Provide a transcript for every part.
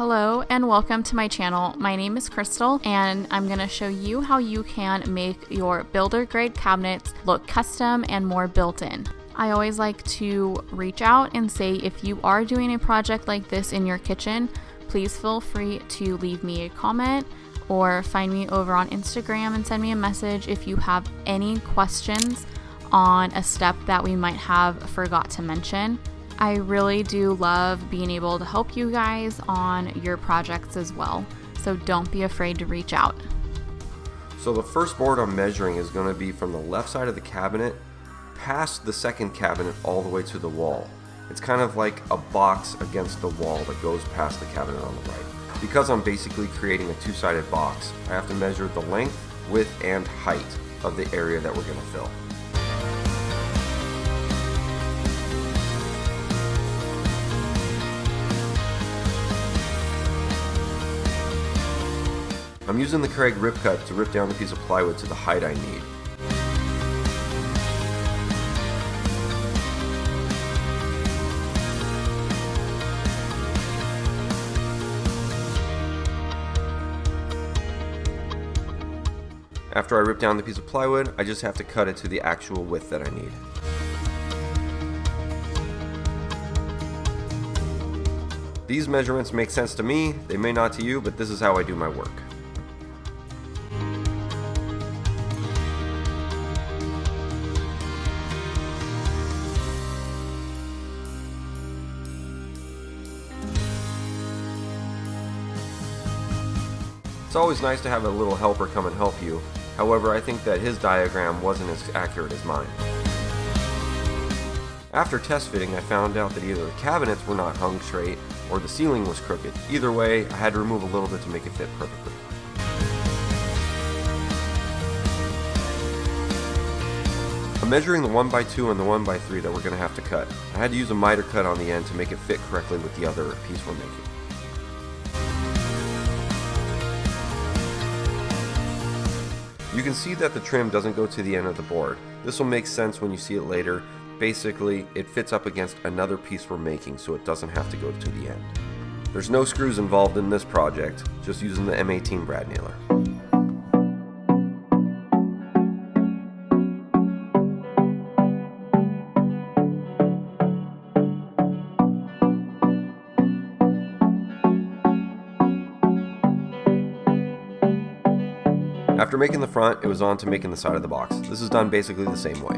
Hello and welcome to my channel. My name is Crystal and I'm going to show you how you can make your builder grade cabinets look custom and more built-in. I always like to reach out and say if you are doing a project like this in your kitchen, please feel free to leave me a comment or find me over on Instagram and send me a message if you have any questions on a step that we might have forgot to mention. I really do love being able to help you guys on your projects as well, so don't be afraid to reach out. So the first board I'm measuring is going to be from the left side of the cabinet past the second cabinet all the way to the wall. It's kind of like a box against the wall that goes past the cabinet on the right. Because I'm basically creating a two-sided box, I have to measure the length, width, and height of the area that we're going to fill. I'm using the Craig rip cut to rip down the piece of plywood to the height I need. After I rip down the piece of plywood, I just have to cut it to the actual width that I need. These measurements make sense to me, they may not to you, but this is how I do my work. It's always nice to have a little helper come and help you. However, I think that his diagram wasn't as accurate as mine. After test fitting, I found out that either the cabinets were not hung straight or the ceiling was crooked. Either way, I had to remove a little bit to make it fit perfectly. I'm measuring the 1x2 and the 1x3 that we're going to have to cut. I had to use a miter cut on the end to make it fit correctly with the other piece we're making. You can see that the trim doesn't go to the end of the board. This will make sense when you see it later. Basically, it fits up against another piece we're making, so it doesn't have to go to the end. There's no screws involved in this project, just using the M18 brad nailer. After making the front, it was on to making the side of the box. This is done basically the same way.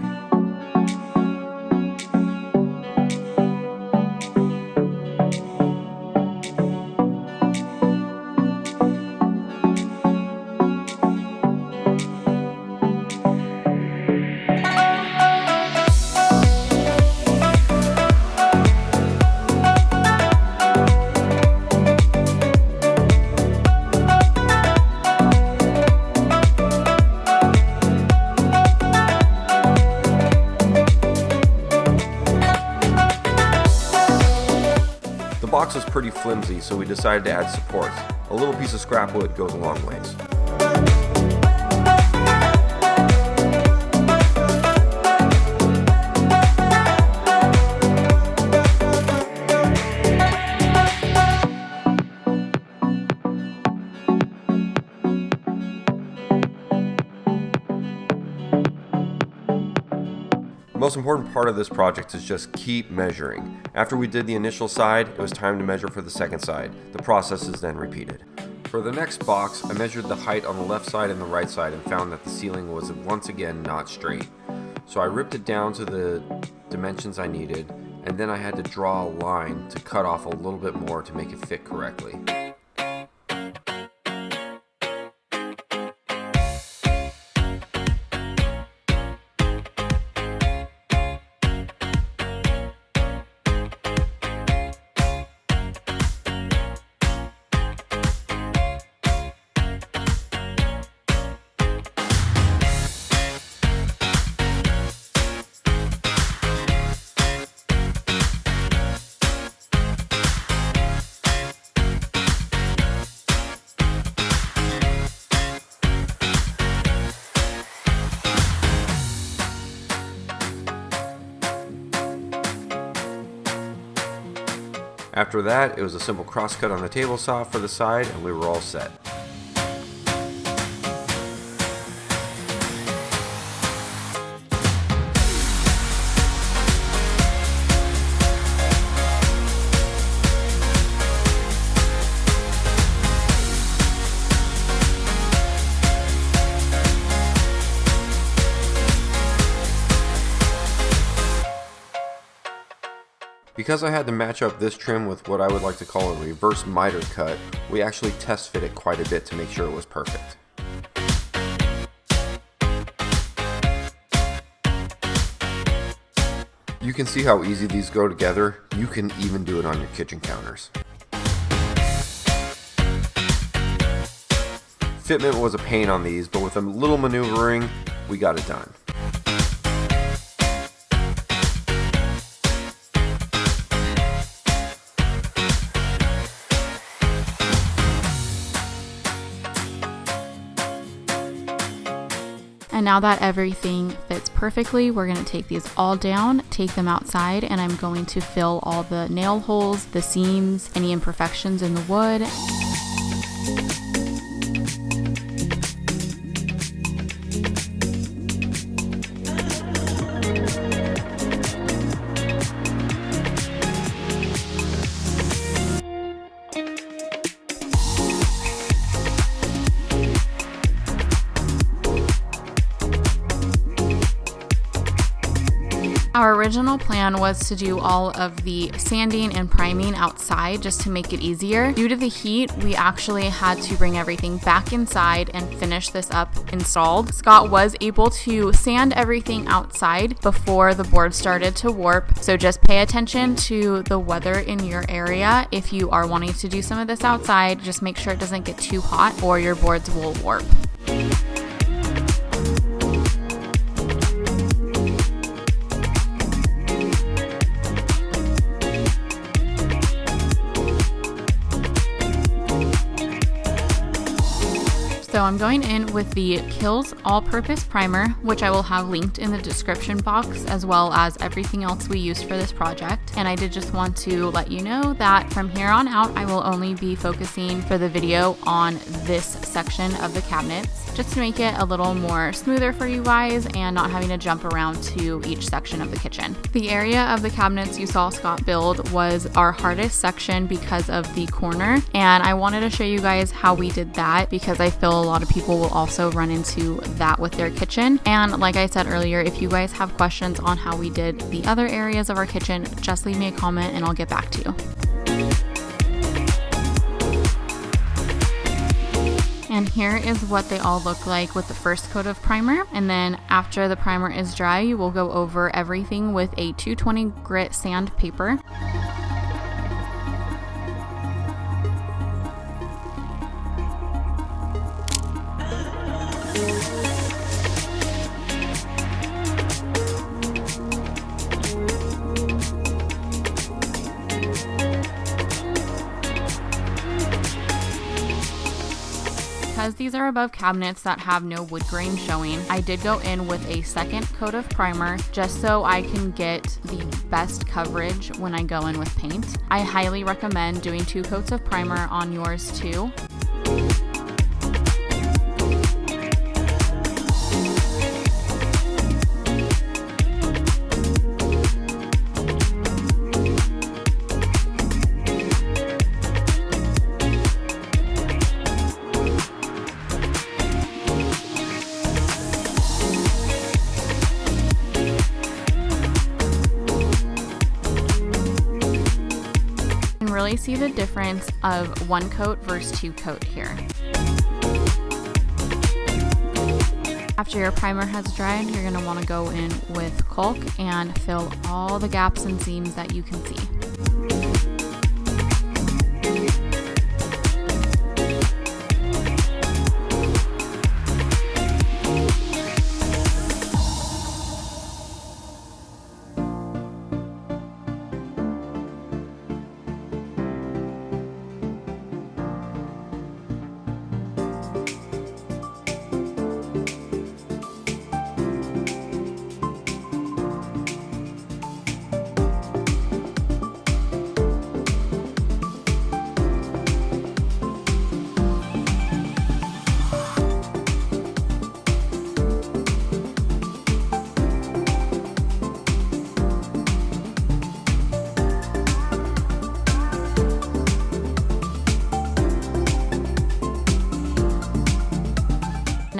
The box was pretty flimsy, so we decided to add supports. A little piece of scrap wood goes a long ways. The most important part of this project is just keep measuring. After we did the initial side, it was time to measure for the second side. The process is then repeated. For the next box, I measured the height on the left side and the right side and found that the ceiling was once again not straight. So I ripped it down to the dimensions I needed, and then I had to draw a line to cut off a little bit more to make it fit correctly. After that, it was a simple cross cut on the table saw for the side and we were all set. Because I had to match up this trim with what I would like to call a reverse miter cut, we actually test fit it quite a bit to make sure it was perfect. You can see how easy these go together. You can even do it on your kitchen counters. Fitment was a pain on these, but with a little maneuvering, we got it done. And now that everything fits perfectly, we're going to take these all down, take them outside, and I'm going to fill all the nail holes, the seams, any imperfections in the wood. Our original plan was to do all of the sanding and priming outside just to make it easier. Due to the heat, we actually had to bring everything back inside and finish this up installed. Scott was able to sand everything outside before the board started to warp, so just pay attention to the weather in your area. If you are wanting to do some of this outside, just make sure it doesn't get too hot or your boards will warp. So I'm going in with the Kills All-Purpose Primer, which I will have linked in the description box, as well as everything else we used for this project. And I did just want to let you know that from here on out, I will only be focusing for the video on this section of the cabinets, just to make it a little more smoother for you guys and not having to jump around to each section of the kitchen. The area of the cabinets you saw Scott build was our hardest section because of the corner, and I wanted to show you guys how we did that because I feel a lot of people will also run into that with their kitchen. And like I said earlier, if you guys have questions on how we did the other areas of our kitchen, just leave me a comment and I'll get back to you. And here is what they all look like with the first coat of primer. And then after the primer is dry, you will go over everything with a 220 grit sandpaper. Because these are above cabinets that have no wood grain showing, I did go in with a second coat of primer just so I can get the best coverage when I go in with paint. I highly recommend doing 2 coats of primer on yours too. Really see the difference of 1 coat versus 2 coat here. After your primer has dried, you're going to want to go in with caulk and fill all the gaps and seams that you can see.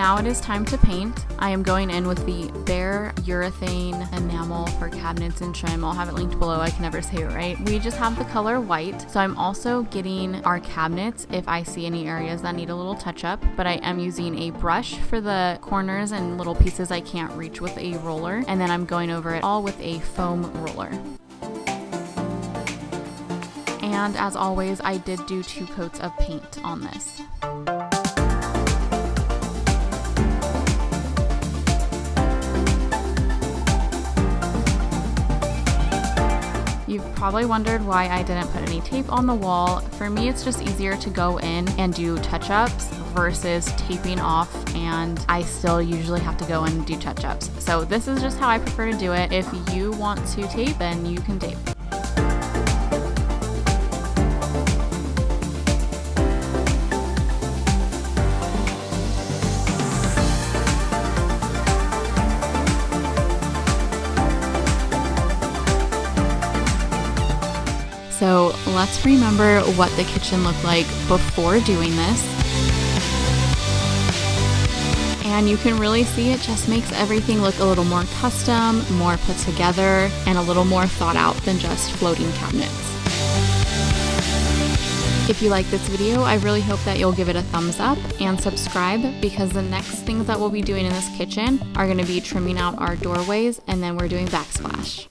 now it is time to paint. I am going in with the Bare Urethane Enamel for cabinets and trim. I'll have it linked below. I can never say it right. We just have the color white. So I'm also getting our cabinets if I see any areas that need a little touch up, but I am using a brush for the corners and little pieces I can't reach with a roller. And then I'm going over it all with a foam roller. And as always, I did do 2 coats of paint on this. You've probably wondered why I didn't put any tape on the wall. For me, it's just easier to go in and do touch-ups versus taping off, and I still usually have to go in and do touch-ups. So this is just how I prefer to do it. If you want to tape, then you can tape. So let's remember what the kitchen looked like before doing this. And you can really see it just makes everything look a little more custom, more put together, and a little more thought out than just floating cabinets. If you like this video, I really hope that you'll give it a thumbs up and subscribe, because the next things that we'll be doing in this kitchen are going to be trimming out our doorways, and then we're doing backsplash.